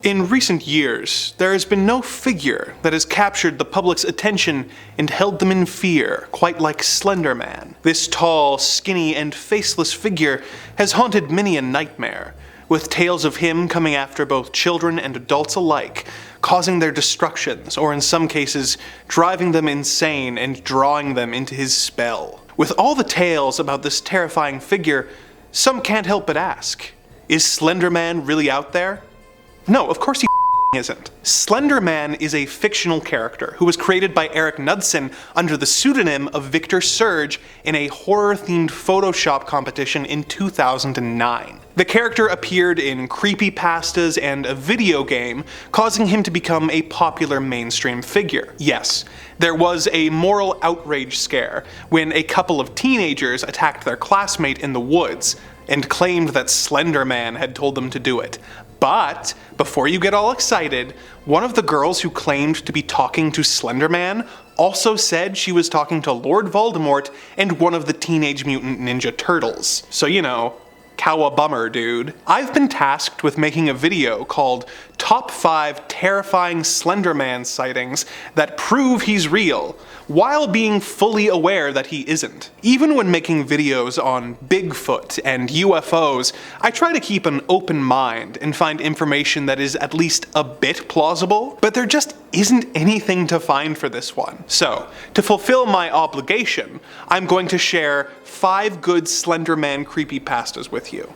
In recent years, there has been no figure that has captured the public's attention and held them in fear, quite like Slenderman. This tall, skinny, and faceless figure has haunted many a nightmare, with tales of him coming after both children and adults alike, causing their destructions, or in some cases, driving them insane and drawing them into his spell. With all the tales about this terrifying figure, some can't help but ask, is Slenderman really out there? No, of course he isn't. Slenderman is a fictional character who was created by Eric Knudsen under the pseudonym of Victor Surge in a horror-themed Photoshop competition in 2009. The character appeared in creepypastas and a video game, causing him to become a popular mainstream figure. Yes, there was a moral outrage scare when a couple of teenagers attacked their classmate in the woods and claimed that Slenderman had told them to do it. But, before you get all excited, one of the girls who claimed to be talking to Slenderman also said she was talking to Lord Voldemort and one of the Teenage Mutant Ninja Turtles. So you know, cowabummer, dude. I've been tasked with making a video called Top 5 Terrifying Slenderman Sightings That Prove He's Real, while being fully aware that he isn't. Even when making videos on Bigfoot and UFOs, I try to keep an open mind and find information that is at least a bit plausible, but there just isn't anything to find for this one. So, to fulfill my obligation, I'm going to share 5 good Slenderman creepypastas with you.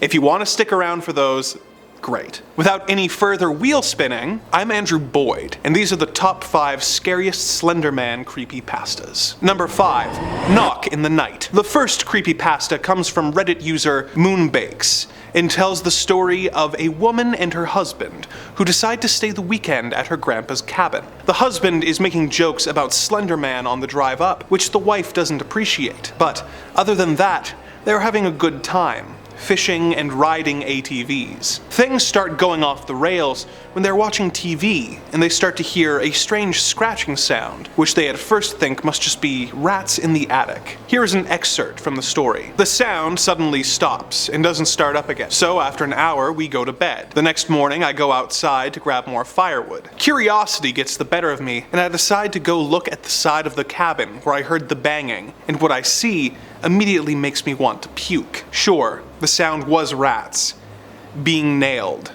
If you want to stick around for those, great. Without any further wheel spinning, I'm Andrew Boyd, and these are the top 5 scariest Slenderman creepypastas. Number 5. Knock in the Night. The first creepypasta comes from Reddit user Moonbakes, and tells the story of a woman and her husband who decide to stay the weekend at her grandpa's cabin. The husband is making jokes about Slenderman on the drive up, which the wife doesn't appreciate, but other than that, they're having a good time, fishing and riding ATVs. Things start going off the rails when they're watching TV and they start to hear a strange scratching sound, which they at first think must just be rats in the attic. Here is an excerpt from the story. The sound suddenly stops and doesn't start up again. So after an hour, we go to bed. The next morning, I go outside to grab more firewood. Curiosity gets the better of me, and I decide to go look at the side of the cabin where I heard the banging, and what I see immediately makes me want to puke. Sure, the sound was rats being nailed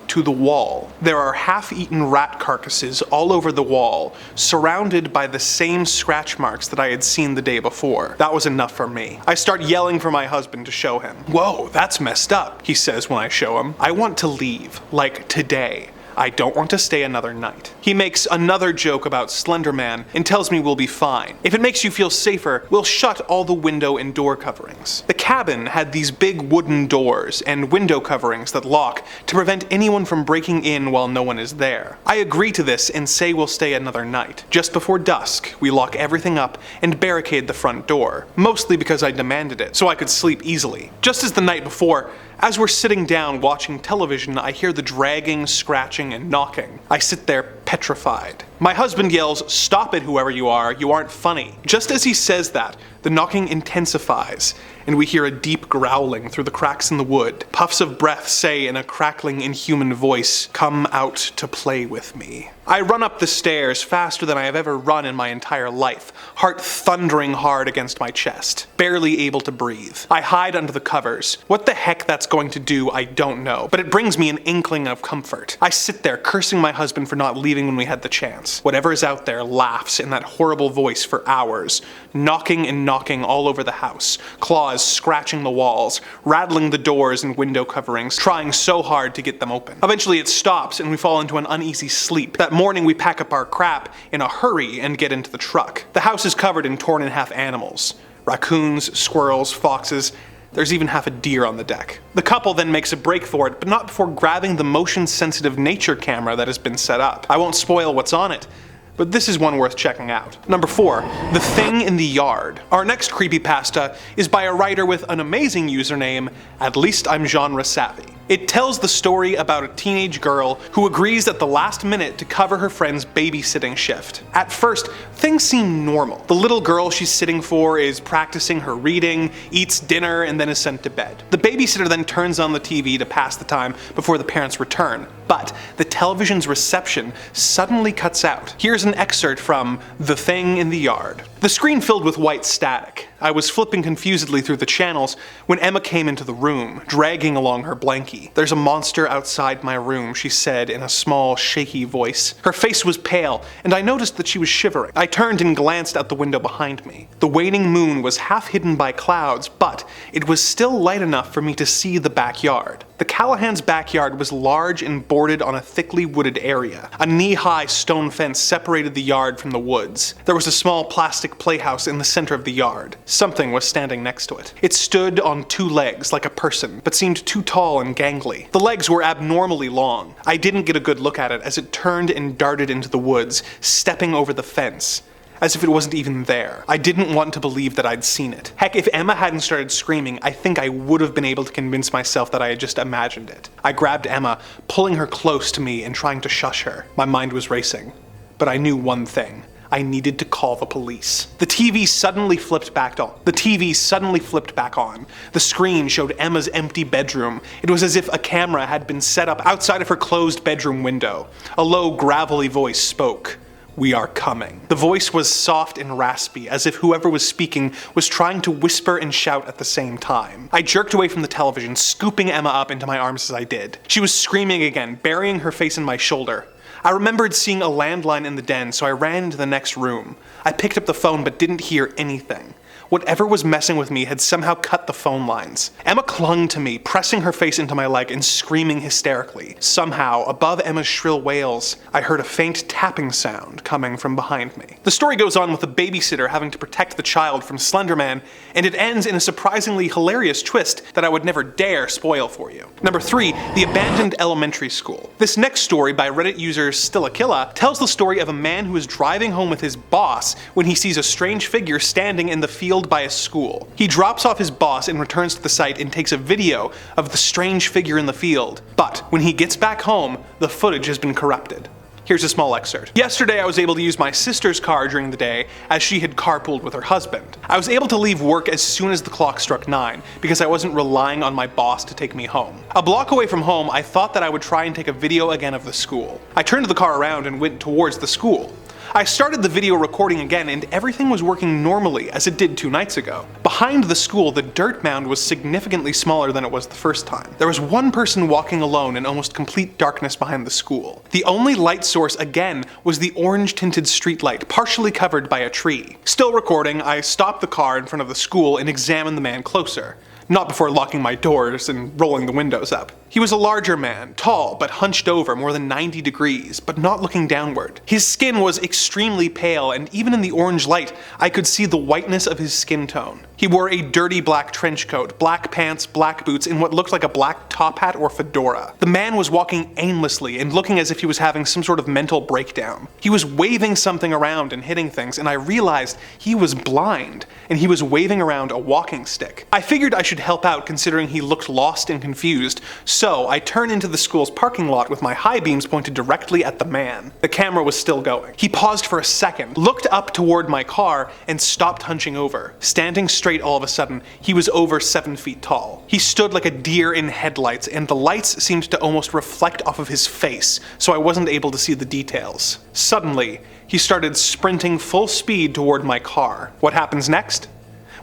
to the wall. There are half-eaten rat carcasses all over the wall, surrounded by the same scratch marks that I had seen the day before. That was enough for me. I start yelling for my husband to show him. "Whoa, that's messed up," he says when I show him. "I want to leave, like today. I don't want to stay another night." He makes another joke about Slenderman and tells me we'll be fine. If it makes you feel safer, we'll shut all the window and door coverings. The cabin had these big wooden doors and window coverings that lock to prevent anyone from breaking in while no one is there. I agree to this and say we'll stay another night. Just before dusk, we lock everything up and barricade the front door, mostly because I demanded it, so I could sleep easily. Just as the night before, as we're sitting down watching television, I hear the dragging, scratching, and knocking. I sit there petrified. My husband yells, "Stop it, whoever you aren't funny." Just as he says that, the knocking intensifies, and we hear a deep growling through the cracks in the wood. Puffs of breath say in a crackling, inhuman voice, "Come out to play with me." I run up the stairs faster than I have ever run in my entire life, heart thundering hard against my chest, barely able to breathe. I hide under the covers. What the heck that's going to do, I don't know, but it brings me an inkling of comfort. I sit there cursing my husband for not leaving when we had the chance. Whatever is out there laughs in that horrible voice for hours, knocking and knocking all over the house, claws scratching the walls, rattling the doors and window coverings, trying so hard to get them open. Eventually it stops and we fall into an uneasy sleep. That morning we pack up our crap in a hurry and get into the truck. The house is covered in torn in half animals. Raccoons, squirrels, foxes. There's even half a deer on the deck. The couple then makes a break for it, but not before grabbing the motion-sensitive nature camera that has been set up. I won't spoil what's on it, but this is one worth checking out. Number 4. The Thing in the Yard. Our next creepypasta is by a writer with an amazing username, At Least I'm Genre Savvy. It tells the story about a teenage girl who agrees at the last minute to cover her friend's babysitting shift. At first, things seem normal. The little girl she's sitting for is practicing her reading, eats dinner, and then is sent to bed. The babysitter then turns on the TV to pass the time before the parents return. But the television's reception suddenly cuts out. Here's an excerpt from The Thing in the Yard. The screen filled with white static. I was flipping confusedly through the channels when Emma came into the room, dragging along her blankie. "There's a monster outside my room," she said in a small, shaky voice. Her face was pale, and I noticed that she was shivering. I turned and glanced out the window behind me. The waning moon was half hidden by clouds, but it was still light enough for me to see the backyard. The Callahans' backyard was large and bordered on a thickly wooded area. A knee-high stone fence separated the yard from the woods. There was a small plastic playhouse in the center of the yard. Something was standing next to it. It stood on two legs like a person, but seemed too tall and gangly. The legs were abnormally long. I didn't get a good look at it as it turned and darted into the woods, stepping over the fence, as if it wasn't even there. I didn't want to believe that I'd seen it. Heck, if Emma hadn't started screaming, I think I would have been able to convince myself that I had just imagined it. I grabbed Emma, pulling her close to me and trying to shush her. My mind was racing. But I knew one thing. I needed to call the police. The TV suddenly flipped back on. The screen showed Emma's empty bedroom. It was as if a camera had been set up outside of her closed bedroom window. A low, gravelly voice spoke. "We are coming." The voice was soft and raspy, as if whoever was speaking was trying to whisper and shout at the same time. I jerked away from the television, scooping Emma up into my arms as I did. She was screaming again, burying her face in my shoulder. I remembered seeing a landline in the den, so I ran into the next room. I picked up the phone but didn't hear anything. Whatever was messing with me had somehow cut the phone lines. Emma clung to me, pressing her face into my leg and screaming hysterically. Somehow, above Emma's shrill wails, I heard a faint tapping sound coming from behind me. The story goes on with the babysitter having to protect the child from Slenderman, and it ends in a surprisingly hilarious twist that I would never dare spoil for you. Number 3, the abandoned elementary school. This next story by Reddit user Stillakilla tells the story of a man who is driving home with his boss when he sees a strange figure standing in the field by a school. He drops off his boss and returns to the site and takes a video of the strange figure in the field. But when he gets back home, the footage has been corrupted. Here's a small excerpt. "Yesterday I was able to use my sister's car during the day as she had carpooled with her husband. I was able to leave work as soon as the clock struck 9 because I wasn't relying on my boss to take me home. A block away from home, I thought that I would try and take a video again of the school. I turned the car around and went towards the school. I started the video recording again and everything was working normally as it did 2 nights ago. Behind the school, the dirt mound was significantly smaller than it was the first time. There was one person walking alone in almost complete darkness behind the school. The only light source again was the orange-tinted streetlight, partially covered by a tree. Still recording, I stopped the car in front of the school and examined the man closer. Not before locking my doors and rolling the windows up. He was a larger man, tall but hunched over more than 90 degrees, but not looking downward. His skin was extremely pale, and even in the orange light, I could see the whiteness of his skin tone. He wore a dirty black trench coat, black pants, black boots, and what looked like a black top hat or fedora. The man was walking aimlessly and looking as if he was having some sort of mental breakdown. He was waving something around and hitting things, and I realized he was blind, and he was waving around a walking stick. I figured I should help out considering he looked lost and confused, so I turned into the school's parking lot with my high beams pointed directly at the man. The camera was still going. He paused for a second, looked up toward my car, and stopped hunching over. Standing straight all of a sudden, he was over 7 feet tall. He stood like a deer in headlights, and the lights seemed to almost reflect off of his face, so I wasn't able to see the details. Suddenly, he started sprinting full speed toward my car. What happens next?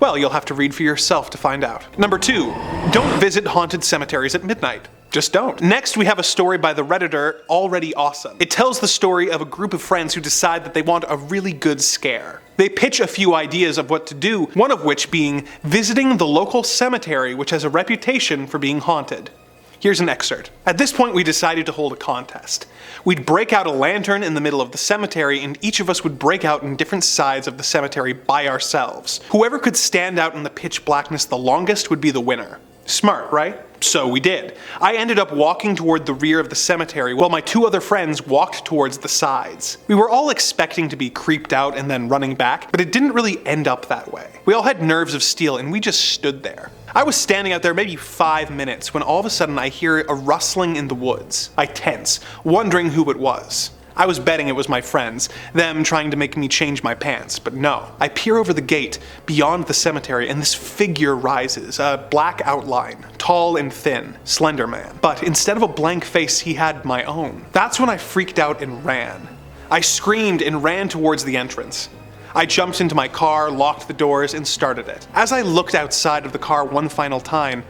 Well, you'll have to read for yourself to find out. Number 2, don't visit haunted cemeteries at midnight. Just don't. Next, we have a story by the Redditor Already Awesome. It tells the story of a group of friends who decide that they want a really good scare. They pitch a few ideas of what to do, one of which being visiting the local cemetery which has a reputation for being haunted. Here's an excerpt. At this point, we decided to hold a contest. We'd break out a lantern in the middle of the cemetery, and each of us would break out in different sides of the cemetery by ourselves. Whoever could stand out in the pitch blackness the longest would be the winner. Smart, right? So we did. I ended up walking toward the rear of the cemetery while my 2 other friends walked towards the sides. We were all expecting to be creeped out and then running back, but it didn't really end up that way. We all had nerves of steel and we just stood there. I was standing out there maybe 5 minutes when all of a sudden I hear a rustling in the woods. I tense, wondering who it was. I was betting it was my friends, them trying to make me change my pants, but no. I peer over the gate, beyond the cemetery, and this figure rises, a black outline, tall and thin, Slenderman. But instead of a blank face, he had my own. That's when I freaked out and ran. I screamed and ran towards the entrance. I jumped into my car, locked the doors, and started it. As I look outside the car one final time,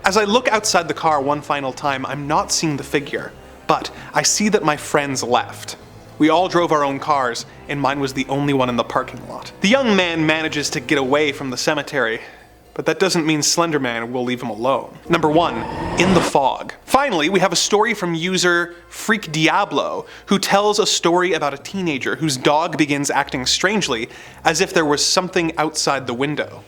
I'm not seeing the figure, but I see that my friends left. We all drove our own cars, and mine was the only one in the parking lot. The young man manages to get away from the cemetery, but that doesn't mean Slenderman will leave him alone. Number 1, in the fog. Finally, we have a story from user Freak Diablo, who tells a story about a teenager whose dog begins acting strangely, as if there was something outside the window.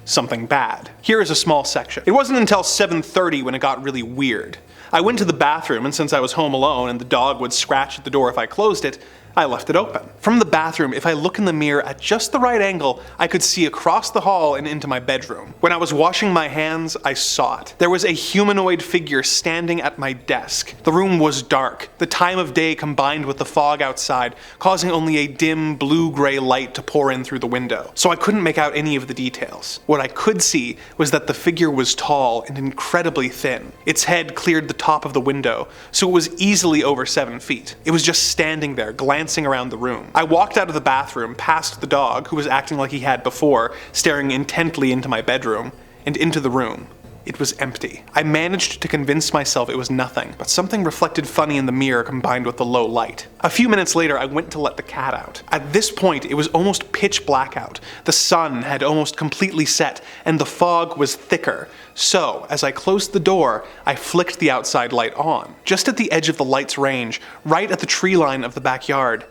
Something bad. Here is a small section. It wasn't until 7:30 when it got really weird. I went to the bathroom, and since I was home alone and the dog would scratch at the door if I closed it, I left it open. From the bathroom, if I look in the mirror at just the right angle, I could see across the hall and into my bedroom. When I was washing my hands, I saw it. There was a humanoid figure standing at my desk. The room was dark, the time of day combined with the fog outside, causing only a dim blue-gray light to pour in through the window. So I couldn't make out any of the details. What I could see was that the figure was tall and incredibly thin. Its head cleared the top of the window, so it was easily over 7 feet. It was just standing there, glancing around the room. I walked out of the bathroom, past the dog, who was acting like he had before, staring intently into my bedroom, and into the room. It was empty. I managed to convince myself it was nothing, but something reflected funny in the mirror combined with the low light. A few minutes later, I went to let the cat out. At this point, it was almost pitch black out. The sun had almost completely set, and the fog was thicker. So, as I closed the door, I flicked the outside light on. Just at the edge of the light's range, right at the tree line of the backyard,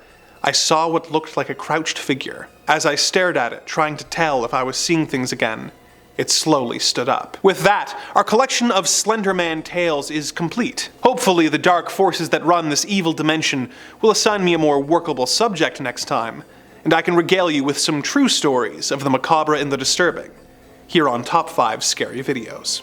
I saw what looked like a crouched figure. As I stared at it, trying to tell if I was seeing things again, it slowly stood up. With that, our collection of Slenderman tales is complete. Hopefully the dark forces that run this evil dimension will assign me a more workable subject next time, and I can regale you with some true stories of the macabre and the disturbing, here on Top 5 Scary Videos.